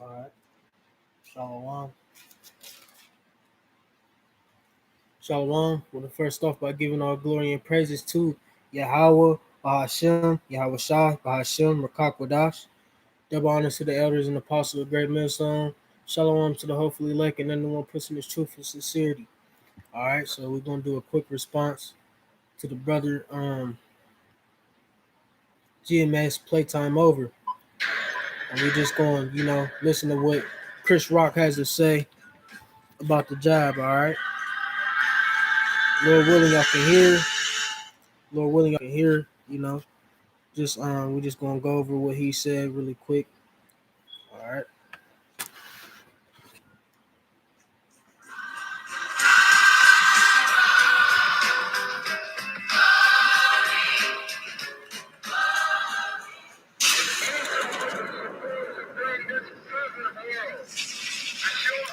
All right. Shalom. Shalom. We'll first off by giving all glory and praises to Yahweh, Bahashem, Yahweh Shah, Bahashem, Rakak Wadash. Double honors to the elders and apostles of Great Millstone. Shalom to the hopefully elect and then the one person is truth and sincerity. All right, so we're gonna do a quick response to the brother GMS playtime over. And we're just going, listen to what Chris Rock has to say about the job, all right? Lord willing, y'all can hear. Lord willing, y'all can hear, Just we're just gonna go over what he said really quick. All right.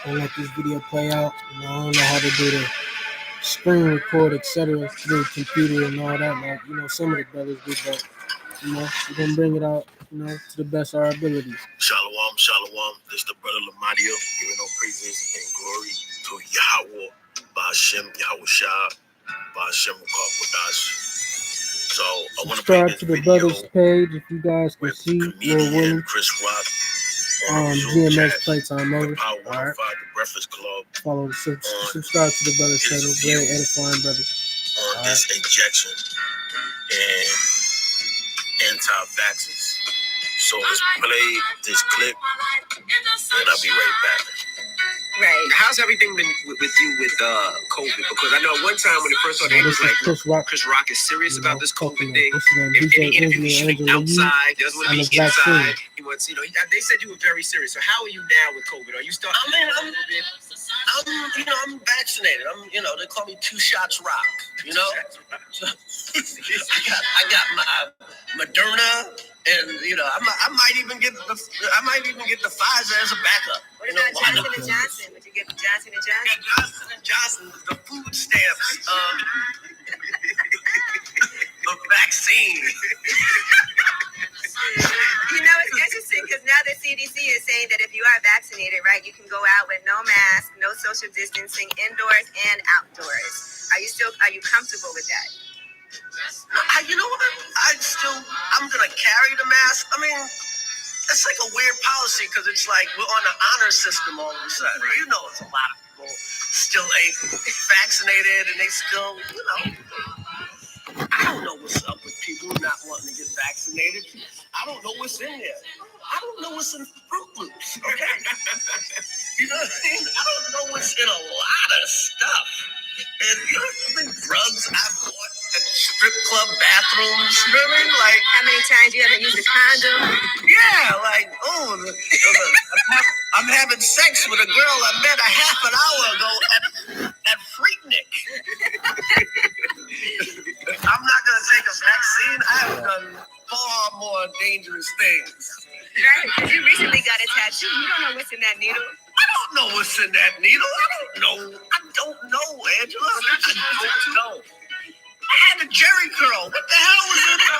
I'll let this video play out. I don't know how to do the screen record, etc. through the computer and all that. Like, some of the brothers do, but we're gonna bring it out, to the best of our abilities. Shalom, shalom. This is the brother Lamadio, giving all praises and glory to Yahweh, Ba'ashem, Yahweh Shah, Ba'ashem, Wadash. So I want to bring Subscribe this to the video brothers page if you guys can with see. Lord comedian willing, Chris Rock on GMS Chat, playtime over. Power All right. 105, the Breakfast Club, Subscribe to the brothers his channel. view Very edifying, brother. on this injection and anti-vaxxers. So let's play this clip, and I'll be right back. Right. How's everything been with you with COVID? Because I know at one time when it first started, it was like, Chris Rock is serious about this COVID thing. If any interview should be outside, doesn't want to be inside. He wants, they said you were very serious. So how are you now with COVID? Are you starting? I'm vaccinated. They call me 2 shots rock. I got my Moderna, and I might even get the Pfizer as a backup. What about Johnson and Johnson? Would you get the Johnson and Johnson? Yeah, Johnson and Johnson, the food stamps, the vaccine. It's interesting because now the CDC is saying that if you are vaccinated, right, you can go out with no mask, no social distancing, indoors and outdoors. Are you comfortable with that? You know what? I'm gonna carry the mask. I mean, it's like a weird policy because it's like we're on an honor system all of a sudden. It's a lot of people still ain't vaccinated and they still, I don't know what's up with people not wanting to get vaccinated. I don't know what's in there. I don't know what's in Fruit Loops, okay? You know what I mean? I don't know what's in a lot of stuff. And the drugs I've bought at strip club bathrooms, you know what I mean? Like, how many times you haven't used a condom? Yeah, like, I'm having sex with a girl I met a half an hour ago at Freaknik. I'm not going to take a vaccine. I have done far more dangerous things. Right, because you recently got a tattoo. You don't know what's in that needle. I don't know what's in that needle. I don't know, Angela. I don't know. I had a Jerry curl. What the hell was in that?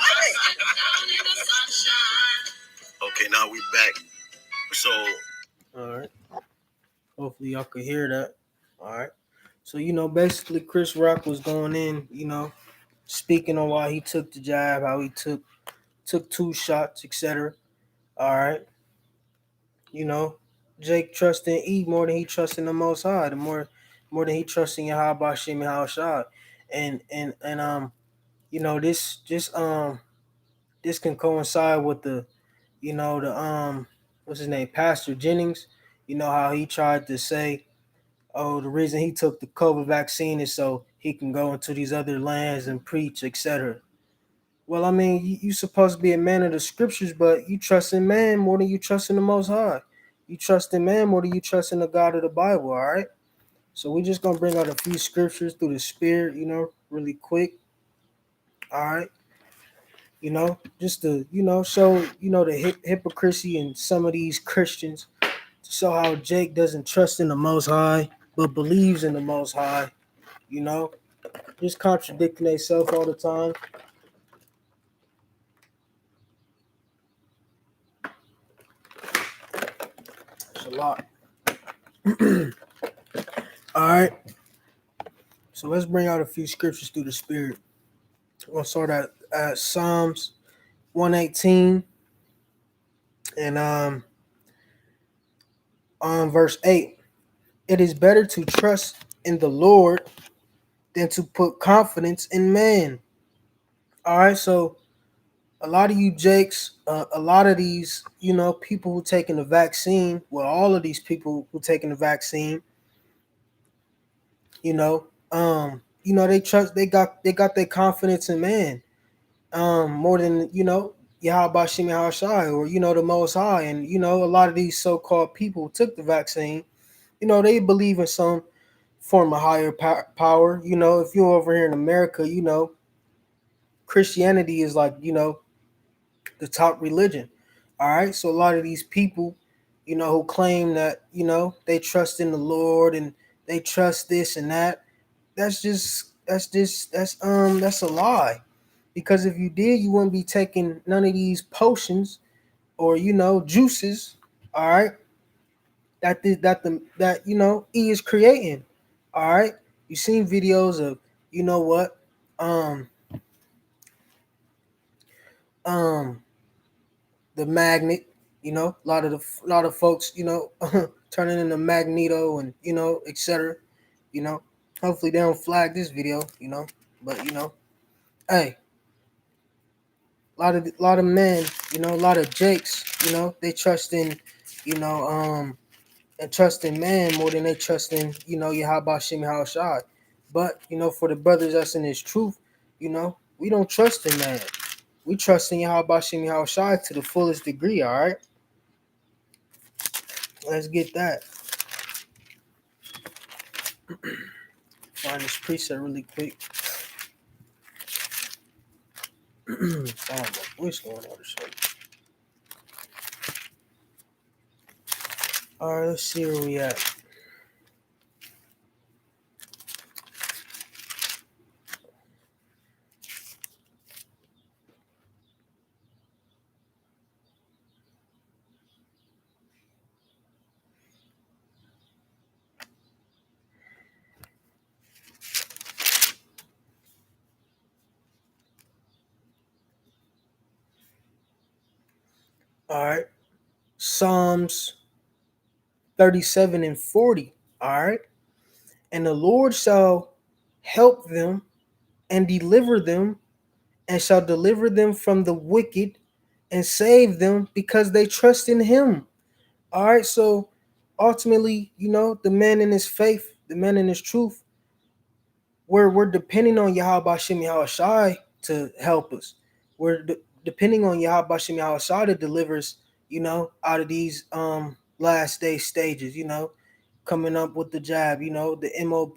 Okay, now we back. So, all right. Hopefully y'all could hear that. All right. So, basically Chris Rock was going in, speaking on why he took the jab, how he took 2 shots, etc. All right. Jake trusting E more than he trusting the Most High, the more than he trusting Yahweh Bashim and Hashad. And this can coincide with the what's his name, Pastor Jennings, how he tried to say, oh, the reason he took the COVID vaccine is so he can go into these other lands and preach, etc. Well, I mean, you supposed to be a man of the scriptures, but you trust in man more than you trust in the Most High. You trust in man more than you trust in the God of the Bible, all right? So we're just going to bring out a few scriptures through the Spirit, really quick, all right? Just to, show, the hypocrisy in some of these Christians, to show how Jake doesn't trust in the Most High, but believes in the Most High, just contradicting themselves all the time. lot. All right. So let's bring out a few scriptures through the Spirit. We'll start at Psalms 118 and on verse 8. It is better to trust in the Lord than to put confidence in man. All right, so a lot of you Jakes, a lot of these, people who taking the vaccine, well, all of these people who taking the vaccine, they trust, they got their confidence in man, more than Yahweh Shemi Hashai or the Most High, and a lot of these so-called people who took the vaccine, they believe in some form of higher power. If you're over here in America, Christianity is like the top religion. All right, so a lot of these people, who claim that they trust in the Lord and they trust this and that, that's a lie. Because if you did, you wouldn't be taking none of these potions or juices. All right, that he is creating. All right, you seen videos of um um the magnet. A lot of folks turning into Magneto and etc. Hopefully they don't flag this video. But hey, a lot of men, a lot of Jakes, they trust in, and trust in man more than they trust in, Yahweh Shem Shai. But, for the brothers that's in this truth, we don't trust in man. We trust in Yahweh Shem Shai to the fullest degree, all right? Let's get that. Find this preset really quick. Oh, my voice going on or something. All right, let's see where we at. All right. Psalms 37 and 40. All right. And the Lord shall help them and deliver them, and shall deliver them from the wicked and save them because they trust in him. All right. So ultimately, the man in his faith, the man in his truth, we're depending on Yahweh Shem Shai to help us. We're depending on Yahweh Shem Shai to deliver us, out of these last day stages, coming up with the jab, the MOB,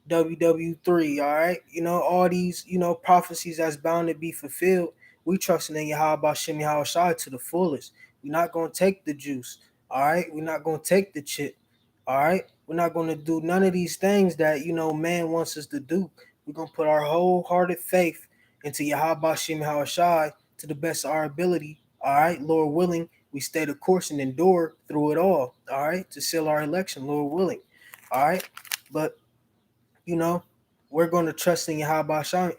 WW3, all right? All these, prophecies that's bound to be fulfilled. We trusting in Yahweh Shem Shai to the fullest. We're not going to take the juice, all right? We're not going to take the chip, all right? We're not going to do none of these things that, man wants us to do. We're going to put our wholehearted faith into Yahweh Shem Shai to the best of our ability, all right? Lord willing, we stay the course and endure through it all right? To seal our election, Lord willing, all right? But, we're going to trust in Yahweh Shem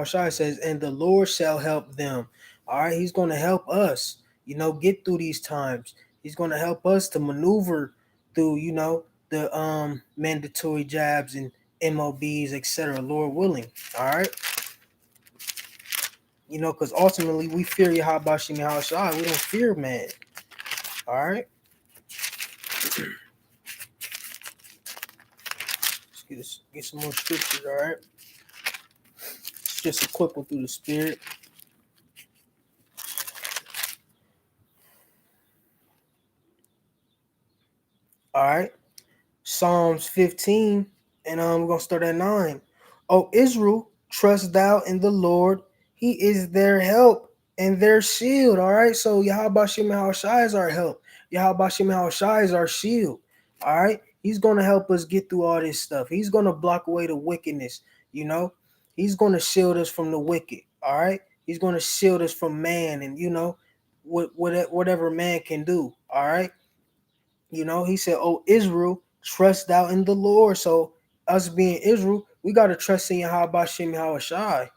Shai says, and the Lord shall help them, all right? He's going to help us, get through these times. He's going to help us to maneuver through, the mandatory jabs and MOBs, etc. Lord willing, all right? Because ultimately we fear Yahweh Shem Shai. We don't fear man, all right? Let's get some more scriptures, all right? It's just a quick one through the Spirit. All right. Psalms 15, and we're going to start at 9. O Israel, trust thou in the Lord. He is their help and their shield. All right. So Yahweh Shem Shai is our help. Yahweh Shem Shai is our shield. All right. He's going to help us get through all this stuff. He's going to block away the wickedness. He's going to shield us from the wicked. All right. He's going to shield us from man and, whatever man can do. All right. You know, he said, "Oh Israel, trust thou in the Lord." So us being Israel, we gotta trust in Yahweh Shem Shai.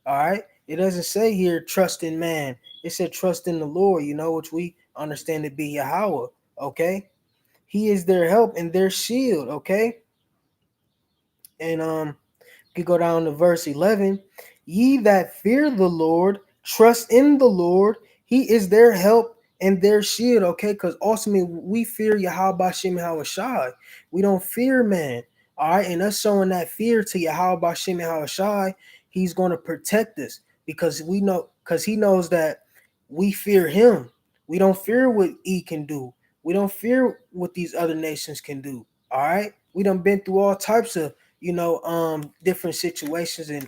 All right. It doesn't say here trust in man. It said trust in the Lord, you know, which we understand to be Yahweh. Okay. He is their help and their shield. Okay. And you go down to verse 11. Ye that fear the Lord, trust in the Lord. He is their help and their shield, okay? Because ultimately we fear Yahweh Shem Shai. We don't fear man, all right? And us showing that fear to Yahweh Shem Shai, he's going to protect us because he knows that we fear him. We don't fear what he can do. We don't fear what these other nations can do, all right? We done been through all types of different situations and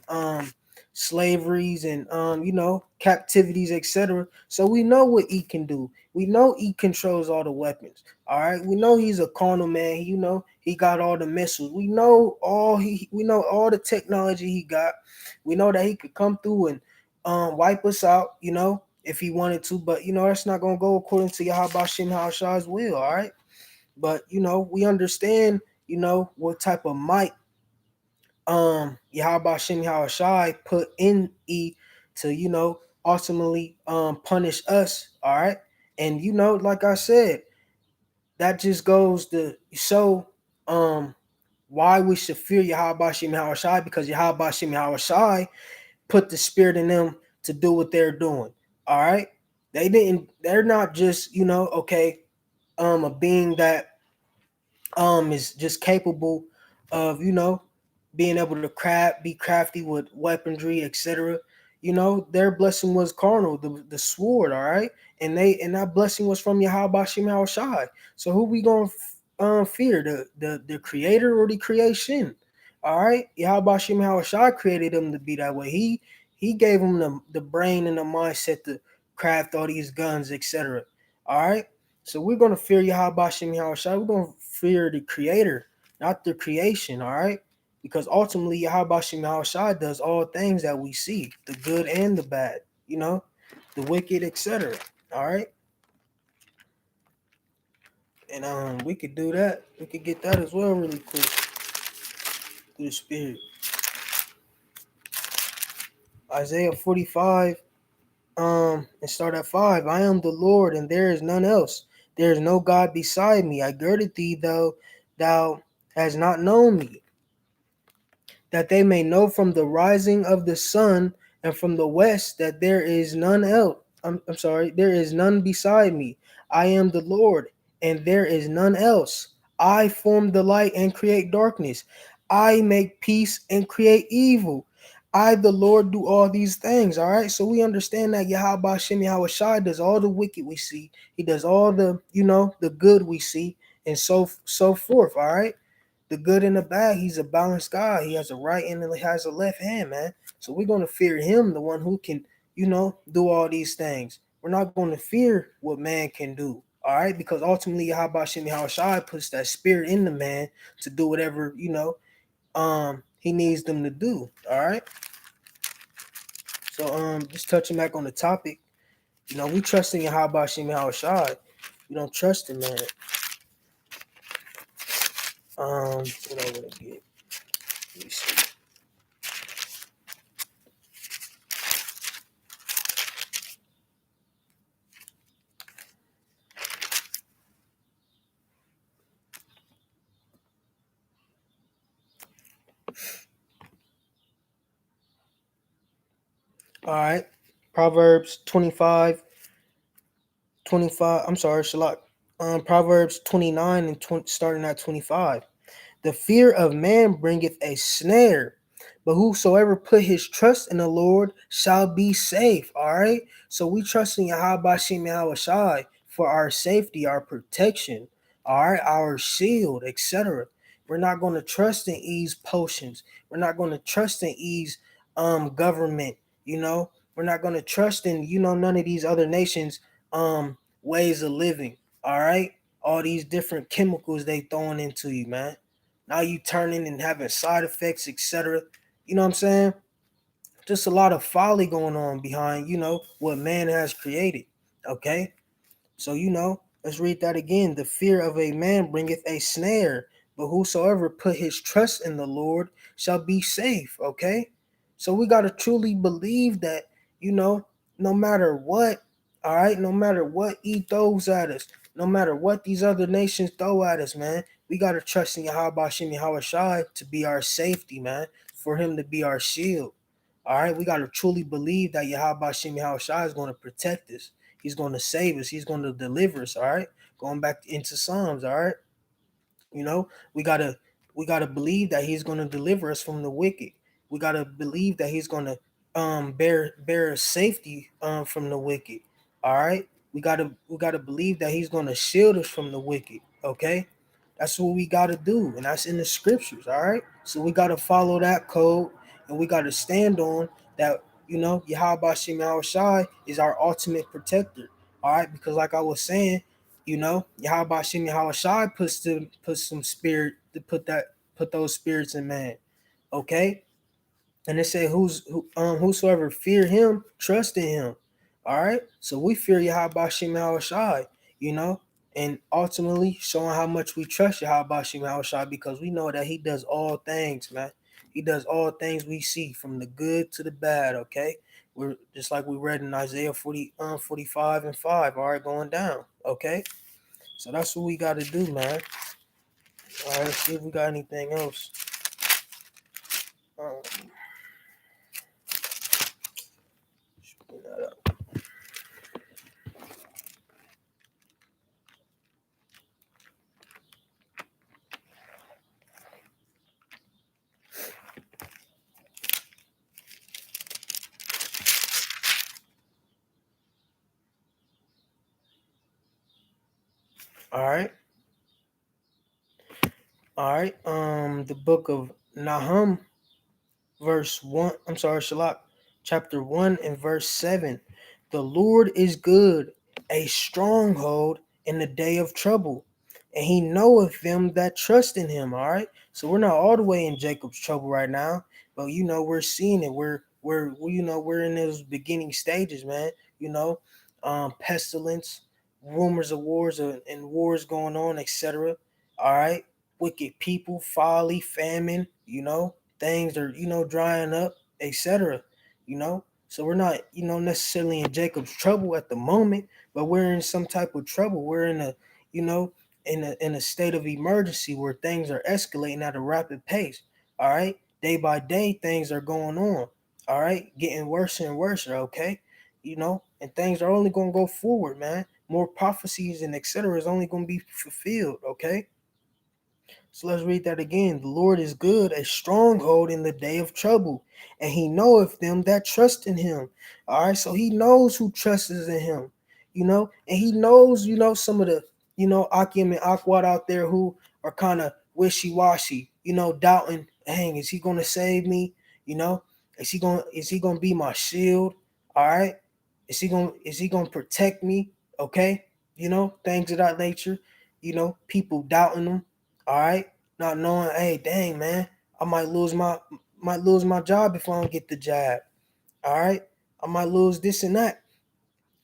slaveries and captivities, etc. So we know what he can do. We know he controls all the weapons. All right, we know he's a carnal man. He got all the missiles. We know all the technology he got. We know that he could come through and wipe us out, if he wanted to. But that's not gonna go according to Yahweh Shem Shai's will. All right, but we understand what type of might Yahweh Shem Shai put in E to ultimately punish us, all right? And like I said, that just goes to show why we should fear Yahweh Shem Shai, because Yahweh Shem Shai put the spirit in them to do what they're doing, all right? They're not just a being that is just capable of being able to be crafty with weaponry, etc. Their blessing was carnal, the sword, all right, and that blessing was from Yahweh Shem Shai. So who we gonna fear, the creator or the creation? All right, Yahweh Shem Shai created them to be that way. He gave them the brain and the mindset to craft all these guns, etc. All right, so we're gonna fear Yahweh Shem Shai. We're gonna fear the creator, not the creation. All right, because ultimately Yahweh Shem Shai does all things that we see, the good and the bad, the wicked, etc. All right, and we could do that. We could get that as well really quick through the spirit. Isaiah 45, and start at 5. I am the Lord, and there is none else. There is no God beside me. I girded thee, though thou hast not known me, that they may know from the rising of the sun and from the west that there is none else. I'm sorry, there is none beside me. I am the Lord, and there is none else. I form the light and create darkness. I make peace and create evil. I, the Lord, do all these things. All right. So we understand that Yahweh Shem Shai does all the wicked we see. He does all the, the good we see, and so forth. All right. The good and the bad. He's a balanced God. He has a right and he has a left hand, man. So we're going to fear him, the one who can, do all these things. We're not going to fear what man can do. All right, because ultimately Yahweh Shem Shai puts that spirit in the man to do whatever, he needs them to do. All right. So just touching back on the topic, we trust in Yahweh Shem Shai. We don't trust in man. What I want to get. Let me see. All right. Proverbs 25. I'm sorry, Shalak. Proverbs 29 and 20, starting at 25. The fear of man bringeth a snare, but whosoever put his trust in the Lord shall be safe. All right. So we trust in Yahweh Shem Shai for our safety, our protection, all right, our shield, etc. We're not going to trust in Eve's potions. We're not going to trust in Eve's government. We're not going to trust in none of these other nations ways of living. All right, all these different chemicals they throwing into you, man. Now you turning and having side effects, etc. You know what I'm saying? Just a lot of folly going on behind, what man has created. Okay. So, Let's read that again. The fear of a man bringeth a snare, but whosoever put his trust in the Lord shall be safe. Okay? So we got to truly believe that, no matter what, all right, no matter what he throws at us, no matter what these other nations throw at us, man, we got to trust in Yahweh Shem Yahweh Shai to be our safety, man, for him to be our shield. All right, we got to truly believe that Yahweh Shem Yahweh Shai is going to protect us. He's going to save us. He's going to deliver us. All right, going back into Psalms. All right, we gotta believe that He's going to deliver us from the wicked. We gotta believe that He's going to bear safety from the wicked. All right, we gotta believe that He's going to shield us from the wicked. Okay, that's what we gotta do, and that's in the scriptures. All right, so we gotta follow that code, and we gotta stand on that. Yahweh Shem Yahweh Shai is our ultimate protector. All right, because like I was saying, Yahweh Shem Yahweh Shai put some spirit to put those spirits in man. Okay, and it said whosoever fear him, trust in him. All right. So we fear Yahweh Shem Yahweh Shai, and ultimately showing how much we trust Yahweh Shem Yahweh Shai because we know that he does all things, man. He does all things we see from the good to the bad. Okay. We're just like we read in Isaiah 45 and 5. All right, going down. Okay. So that's what we got to do, man. All right, let's see if we got anything else. Um, that up. All right. All right. The book of Nahum, verse 1. I'm sorry, Shalak, chapter 1 and verse 7. The Lord is good, a stronghold in the day of trouble, and he knoweth them that trust in him. All right. So we're not all the way in Jacob's trouble right now, but we're seeing it. We're in those beginning stages, man. Pestilence, rumors of wars and wars going on, etc. All right. Wicked people, folly, famine, things are drying up, etc. So we're not necessarily in Jacob's trouble at the moment, but we're in some type of trouble. We're in a you know in a state of emergency where things are escalating at a rapid pace. All right, day by day things are going on. All right, getting worse and worse. Okay, and things are only going to go forward, man. More prophecies and etc. is only going to be fulfilled. Okay. So let's read that again. The Lord is good, a stronghold in the day of trouble, and he knoweth them that trust in him. All right, so he knows who trusts in him, and he knows, some of the, Akim and Akwad out there who are kind of wishy-washy, doubting, dang, is he gonna save me? Is he gonna be my shield? All right. Is he gonna protect me? Okay, things of that nature, people doubting him. All right, not knowing, hey, dang man, I might lose my job if I don't get the jab. All right, I might lose this and that.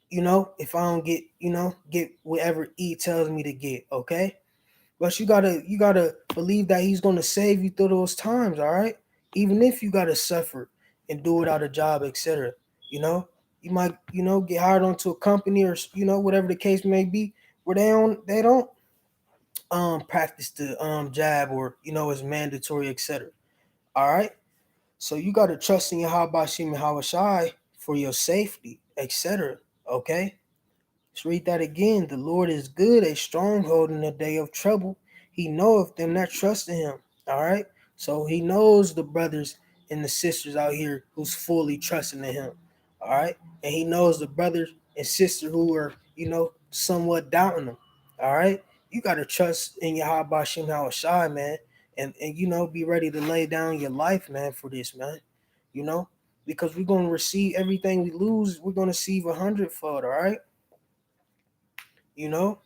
If I don't get whatever E tells me to get. Okay, but you gotta believe that he's gonna save you through those times. All right, even if you gotta suffer and do without a job, etc. You know, you might get hired onto a company or whatever the case may be, where they don't practice the jab or is mandatory, etc. All right. So you got to trust in Yahweh Shem Yahweh Shai for your safety, etc. Okay. Let's read that again. The Lord is good, a stronghold in the day of trouble. He knoweth them that trust in him. All right. So he knows the brothers and the sisters out here who's fully trusting in him. All right. And he knows the brothers and sisters who are, somewhat doubting him. All right. You got to trust in Yahweh Shem Yahweh Shai, man. And be ready to lay down your life, man, for this, man. Because we're going to receive everything we lose. We're going to receive 100-fold. All right. you know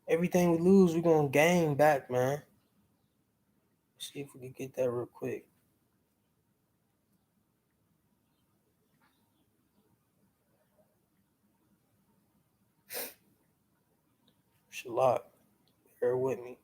everything we lose we're gonna gain back, man. See if we can get that real quick. Shalak, bear with me.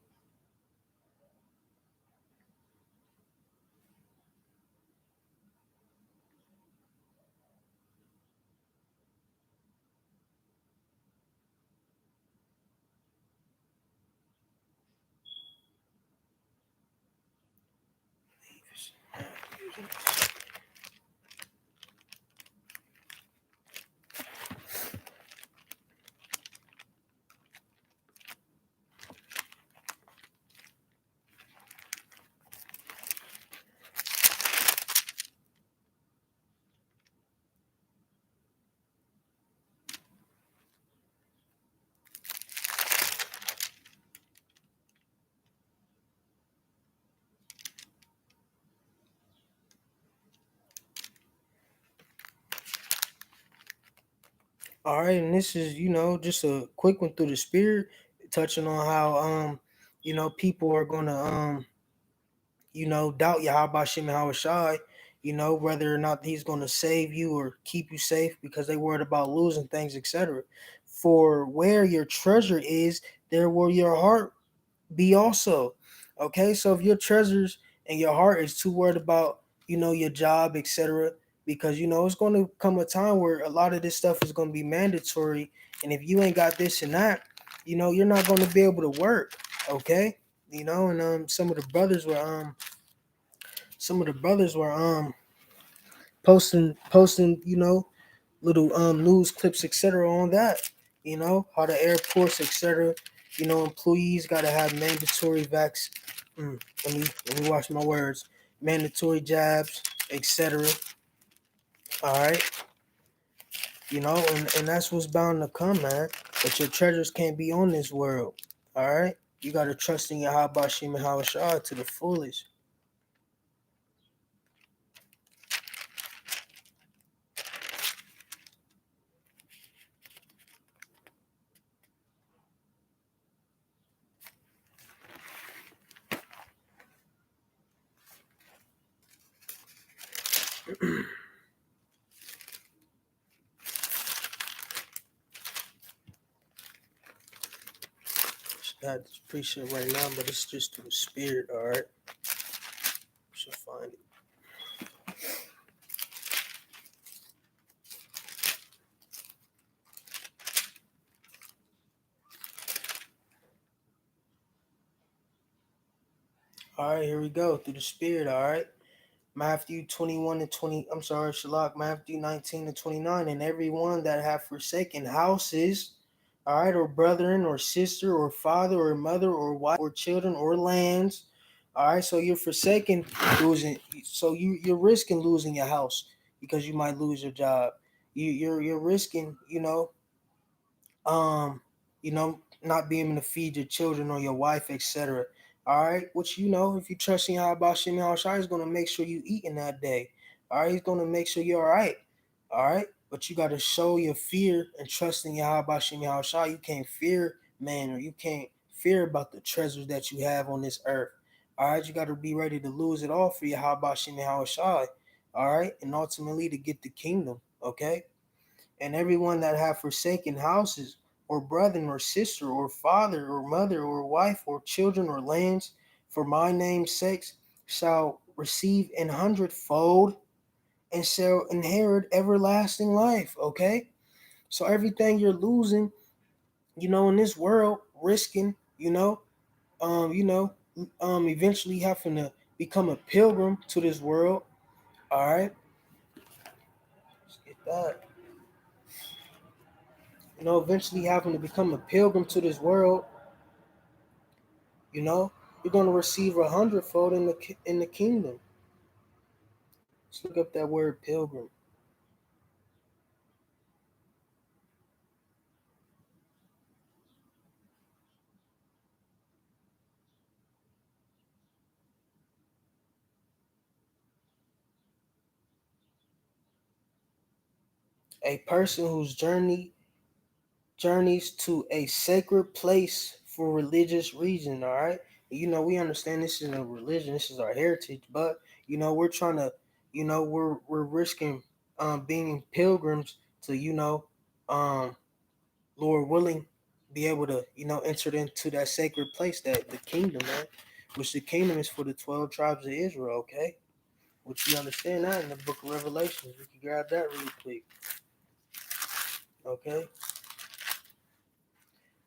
All right, and this is, just a quick one through the spirit, touching on how people are gonna doubt Yahweh Shem and Hawashai, whether or not he's gonna save you or keep you safe because they worried about losing things, etc. For where your treasure is, there will your heart be also. Okay, so if your treasures and your heart is too worried about, your job, etc., because it's going to come a time where a lot of this stuff is going to be mandatory, and if you ain't got this and that, you're not going to be able to work. Okay, and some of the brothers were posting little news clips, etc., on that. How the airports, etc., employees got to have mandatory vax. Let me watch my words. Mandatory jabs, etc. All right, and that's what's bound to come, man. But your treasures can't be on this world. All right, you got to trust in your Habashim and Hawashah to the fullest. Got this preset right now, but it's just through the spirit. All right, should find it. All right, here we go through the spirit. All right, Matthew 21 and 20. I'm sorry, Shalak. Matthew 19 and 29. And everyone that have forsaken houses, all right, or brethren, or sister, or father, or mother, or wife, or children, or lands. All right, so you're forsaking losing. So you're risking losing your house because you might lose your job. You're risking, um, not being able to feed your children or your wife, etc. All right, which if you trust in Yahweh Shem Shai, is gonna make sure you eat in that day. All right, he's gonna make sure you're all right. All right, but you gotta show your fear and trust in Yahweh Shem Shai. You can't fear man, or you can't fear about the treasures that you have on this earth. All right, you gotta be ready to lose it all for Yahweh Shem Shai. All right, and ultimately to get the kingdom. Okay. And everyone that have forsaken houses, or brethren, or sister, or father, or mother, or wife, or children, or lands, for my name's sake, shall receive an hundredfold and shall inherit everlasting life. Okay? So everything you're losing, in this world, risking, eventually having to become a pilgrim to this world. All right. Let's get that. Eventually having to become a pilgrim to this world, you're going to receive a hundredfold in the kingdom. Let's look up that word pilgrim. A person whose journeys to a sacred place for religious reason. All right, We understand this is a religion, this is our heritage, but we're trying to, we're risking being pilgrims to, um Lord willing, be able to, enter into that sacred place, that the kingdom, man, which the kingdom is for the 12 tribes of Israel, okay? Which you understand that in the book of Revelation. We can grab that really quick. Okay.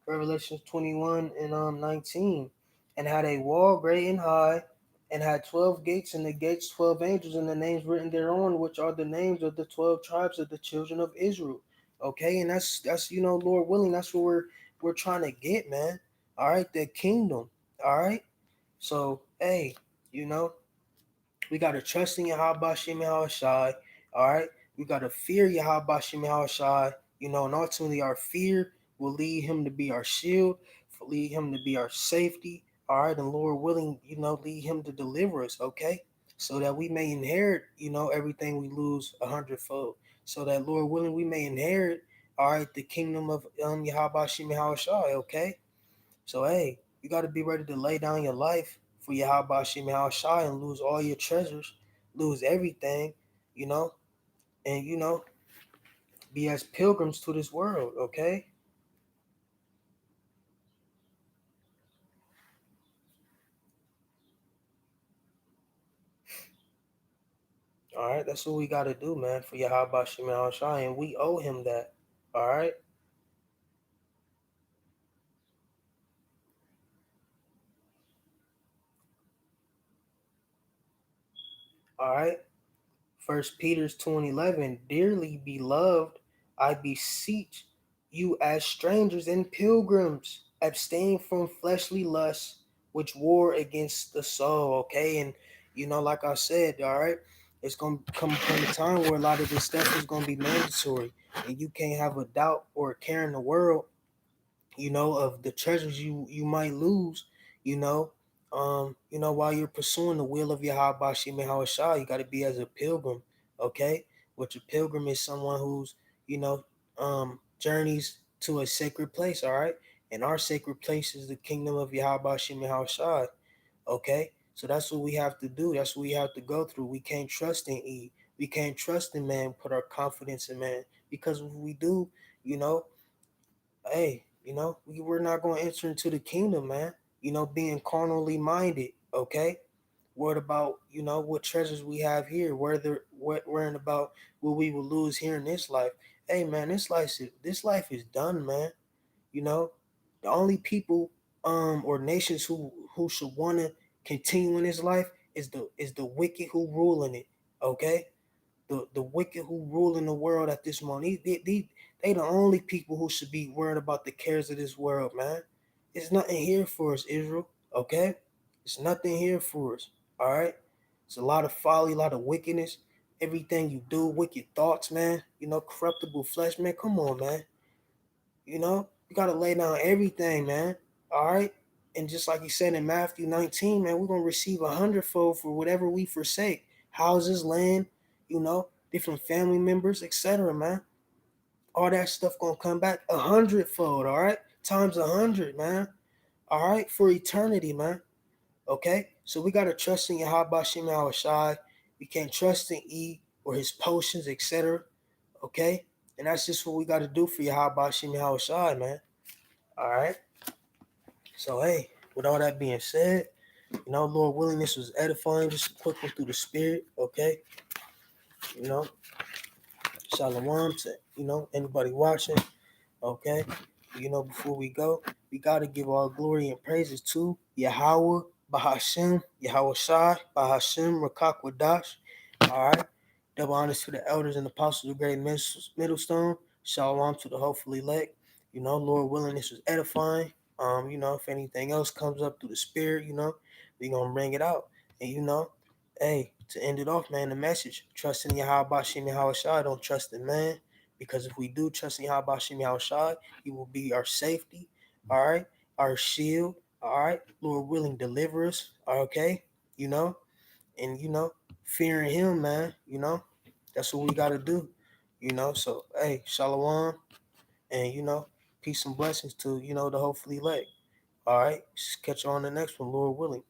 Revelation 21 and 19. And had a wall great and high, and had 12 gates, and the gates 12 angels, and the names written thereon, which are the names of the 12 tribes of the children of Israel. Okay, and that's Lord willing, that's what we're trying to get, man. All right, the kingdom. All right. So hey, you know, we got to trust in Yahweh Shem Shai. All right. We got to fear Yahweh Shem Shai. And ultimately our fear will lead him to be our shield, lead him to be our safety. All right. And Lord willing, lead him to deliver us. Okay. So that we may inherit, everything we lose 100-fold. So that Lord willing, we may inherit, all right, the kingdom of Yahweh Shem Shai. Okay. So hey, you got to be ready to lay down your life for Yahweh Shem Shai and lose all your treasures, lose everything, you know, and be as pilgrims to this world, okay? All right, that's what we got to do, man, for Yahweh Shem Shai, and we owe him that. All right. All right. First Peter's 2:11, dearly beloved, I beseech you as strangers and pilgrims, abstain from fleshly lusts which war against the soul. Okay, and like I said, all right, it's gonna come from a time where a lot of this stuff is gonna be mandatory, and you can't have a doubt or a care in the world, of the treasures you might lose, while you're pursuing the will of Yahweh Shem Shai. You got to be as a pilgrim, okay? Which a pilgrim is someone who's, journeys to a sacred place, all right? And our sacred place is the kingdom of Yahweh Shem Shai, okay? So that's what we have to do. That's what we have to go through. We can't trust in E. We can't trust in man, put our confidence in man. Because if we do, you know, hey, we're not going to enter into the kingdom, man. Being carnally minded, okay? Worried about, what treasures we have here, worrying about what we will lose here in this life. Hey, man, this life is done, man. You know, the only people or nations who should want to continue in this life is the wicked who rule in it, okay? The wicked who rule in the world at this moment. They the only people who should be worried about the cares of this world, man. It's nothing here for us, Israel. Okay? It's nothing here for us. All right? It's a lot of folly, a lot of wickedness. Everything you do, wicked thoughts, man. Corruptible flesh, man. Come on, man. You gotta lay down everything, man. All right? And just like he said in Matthew 19, man, we're gonna receive 100-fold for whatever we forsake. Houses, land, different family members, etc., man. All that stuff gonna come back 100-fold, all right? Times 100, man. All right, for eternity, man. Okay? So we gotta trust in Yahweh Shem Shai. We can't trust in E or his potions, etc. Okay? And that's just what we gotta do for Yahweh Shem Shai, man. All right. So hey, with all that being said, Lord willing, this was edifying, just a quick one through the spirit, okay? Shalom to, anybody watching, okay? Before we go, we got to give all glory and praises to Yahweh, Bahashem, Yahweh Shai, Bahashem, Rakakwadash, all right? Double honors to the elders and apostles of Great Middlestone. Shalom to the hopeful elect. Lord willing, this was edifying. If anything else comes up through the spirit, we going to bring it out. And, hey, to end it off, man, the message, trust in Yahweh Shem Yahweh Shai, don't trust in man. Because if we do trust in Yahweh Shem Yahweh Shai, he will be our safety, all right, our shield, all right, Lord willing, deliver us, okay, and, fearing him, man, that's what we got to do, so, hey, shalom, and, peace and blessings to, the hopefully elect. All right, catch you on the next one, Lord willing.